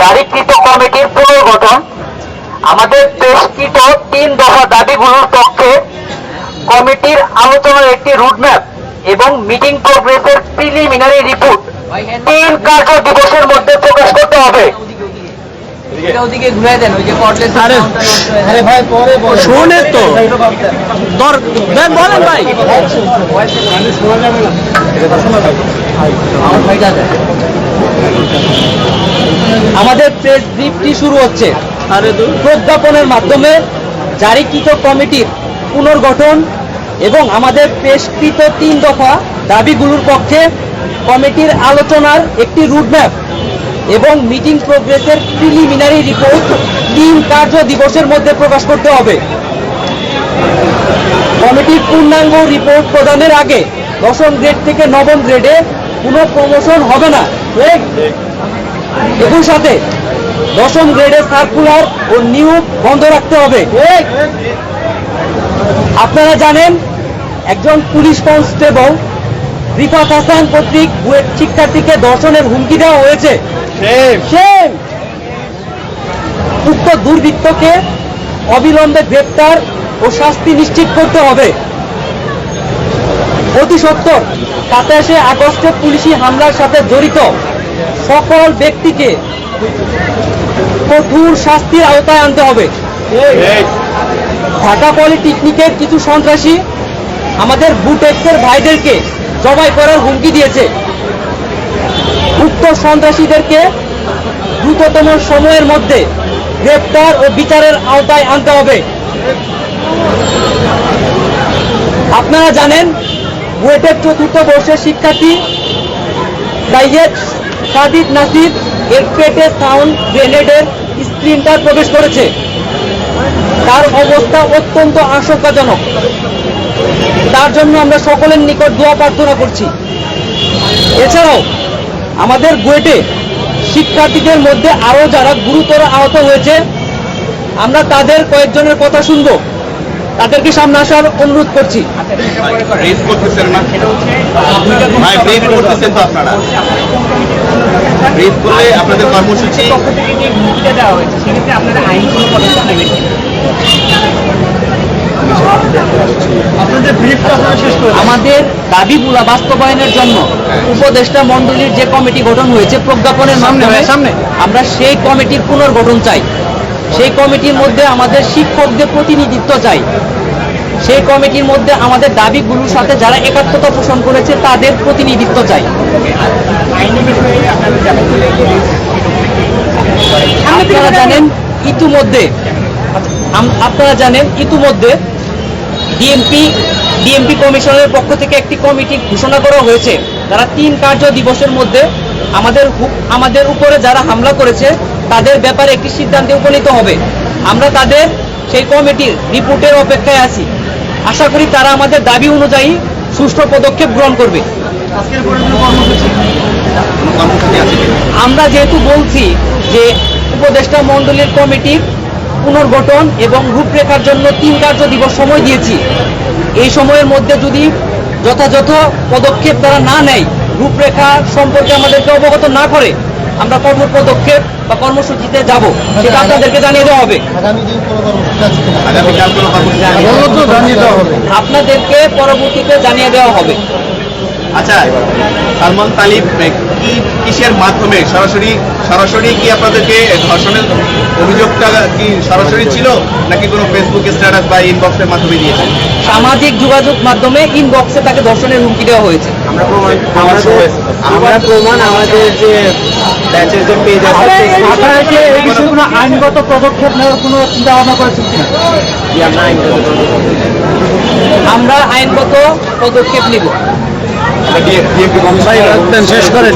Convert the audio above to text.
জারিকৃত কমিটির পুনর্গঠন, আমাদের পেশকৃত 3 দফা দাবিগুলোর পক্ষে কমিটির আলোচনার একটি রুটম্যাপ এবং মিটিং প্রোগ্রেসের প্রিলিমিনারি রিপোর্ট 3 কার্য দিবসের মধ্যে প্রকাশ করতে হবে। আমাদের প্রেস ব্রিফটি শুরু হচ্ছে। প্রজ্ঞাপনের মাধ্যমে জারিকৃত কমিটির পুনর্গঠন এবং আমাদের পেশকৃত 3 দফা দাবিগুলোর পক্ষে কমিটির আলোচনার একটি রুটম্যাপ এবং মিটিং প্রোগ্রেসের প্রিলিমিনারি রিপোর্ট 3 কার্য দিবসের মধ্যে প্রকাশ করতে হবে। কমিটির পূর্ণাঙ্গ রিপোর্ট প্রদানের আগে 10ম গ্রেড থেকে 9ম গ্রেডে কোনো প্রমোশন হবে না। একই সাথে 10ম গ্রেডের সার্কুলার ও নিয়োগ বন্ধ রাখতে হবে। আপনারা জানেন, একজন পুলিশ কনস্টেবল রিফাত হাসান কর্তৃক বুয়েট শিক্ষার্থীকে ধর্ষণের হুমকি দেওয়া হয়েছে। উক্ত দুর্বৃত্তকে অবিলম্বে গ্রেপ্তার ও শাস্তি নিশ্চিত করতে হবে। অতি সত্বর 27শে আগস্টে পুলিশি হামলার সাথে জড়িত সকল ব্যক্তিকে কঠোর শাস্তির আওতায় আনতে হবে। ঢাকা পলিটেকনিকের কিছু সন্ত্রাসী আমাদের বুটেক্সের ভাইদেরকে জবাই করার হুমকি দিয়েছে। উক্ত সন্ত্রাসীদেরকে দ্রুততম সময়ের মধ্যে গ্রেপ্তার ও বিচারের আওতায় আনতে হবে। আপনারা জানেন, বুয়েটের 4র্থ বর্ষের শিক্ষার্থী সাইয়েদ সাদিক নাসির এর পেটে সাউন্ড গ্রেনেডের স্প্লিন্টার প্রবেশ করেছে। তার অবস্থা অত্যন্ত আশঙ্কাজনক। তার জন্য আমরা সকলের নিকট দোয়া প্রার্থনা করছি। এছাড়াও আমাদের বুয়েটে শিক্ষার্থীদের মধ্যে আরো যারা গুরুতর আহত হয়েছে, আমরা তাদের কয়েকজনের কথা শুনবো। তাদেরকে সামনে আসার অনুরোধ করছি। আপনাদের কর্মসূচি আমাদের দাবিগুলা বাস্তবায়নের জন্য উপদেষ্টা মণ্ডলীর যে কমিটি গঠন হয়েছে প্রজ্ঞাপনের মাধ্যমে আমরা সেই কমিটির পুনর্গঠন চাই। সেই কমিটির মধ্যে আমাদের শিক্ষকদের প্রতিনিধিত্ব চাই। সেই কমিটির মধ্যে আমাদের দাবিগুলোর সাথে যারা একাত্মতা পোষণ করেছে তাদের প্রতিনিধিত্ব চাই। আপনারা জানেন ইতিমধ্যে ডিএমপি কমিশনের পক্ষ থেকে একটি কমিটি ঘোষণা করা হয়েছে, যারা 3 কার্য দিবসের মধ্যে আমাদের উপরে যারা হামলা করেছে তাদের ব্যাপারে একটি সিদ্ধান্তে উপনীত হবে। আমরা তাদের সেই কমিটির রিপোর্টের অপেক্ষায় আছি। আশা করি তারা আমাদের দাবি অনুযায়ী সুষ্ঠু পদক্ষেপ গ্রহণ করবে। আমরা যেহেতু বলছি যে উপদেষ্টা মণ্ডলীর কমিটির পুনর্গঠন এবং রূপরেখার জন্য 3 কার্য দিবস সময় দিয়েছি, এই সময়ের মধ্যে যদি যথাযথ পদক্ষেপ তারা না নেয়, রূপরেখা সম্পর্কে আমাদেরকে অবগত না করে, আমরা কর্ম পদক্ষেপ বা কর্মসূচিতে যাব, সেটা আপনাদেরকে জানিয়ে দেওয়া হবে। আপনাদেরকে পরবর্তীতে জানিয়ে দেওয়া হবে। আচ্ছা, সালমান তালিব কিসের মাধ্যমে সরাসরি কি আপনাদেরকে ধর্ষণের অভিযোগটা কি সরাসরি ছিল, নাকি কোনো ফেসবুক স্ট্যাটাস বা ইনবক্সের মাধ্যমে দিয়েছেন? সামাজিক যোগাযোগ মাধ্যমে ইনবক্সে তাকে ধর্ষণের হুমকি দেওয়া হয়েছে। আমরা প্রমাণ আমাদের যে ব্যাচের যে পেজ আছে, আপনারা কি এই বিষয়ে কোনো আইনগত পদক্ষেপ নেওয়ার কোনো চিন্তা ভাবনা করেছেন কিনা? আমরা আইনগত পদক্ষেপ নিব। শেষ করেন।